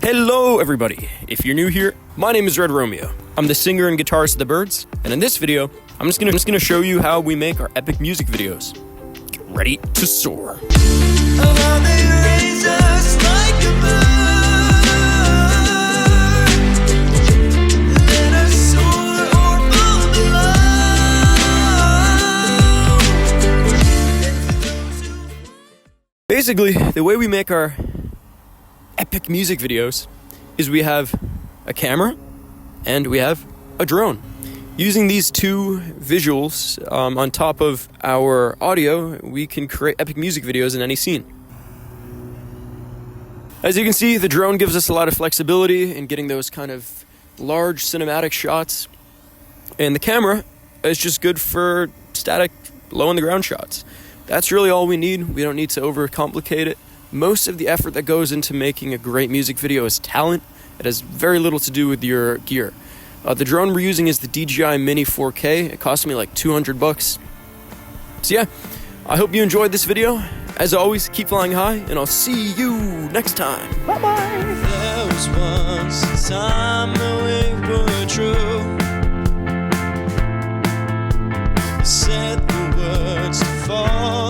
Hello everybody! If you're new here, my name is RedRomeo. I'm the singer and guitarist of theBirds, and in this video, I'm just gonna show you how we make our epic music videos. Get ready to soar. Basically, the way we make our epic music videos is we have a camera and we have a drone. Using these two visuals on top of our audio, we can create epic music videos in any scene. As you can see, the drone gives us a lot of flexibility in getting those kind of large cinematic shots, and the camera is just good for static, low on the ground shots. That's really all we need. We don't need to overcomplicate it. Most of the effort that goes into making a great music video is talent. It has very little to do with your gear. The drone we're using is the DJI Mini 4K. It cost me like $200. So yeah, I hope you enjoyed this video. As always, keep flying high, and I'll see you next time. Bye-bye. There was once a time that we were true. You said the words to fall.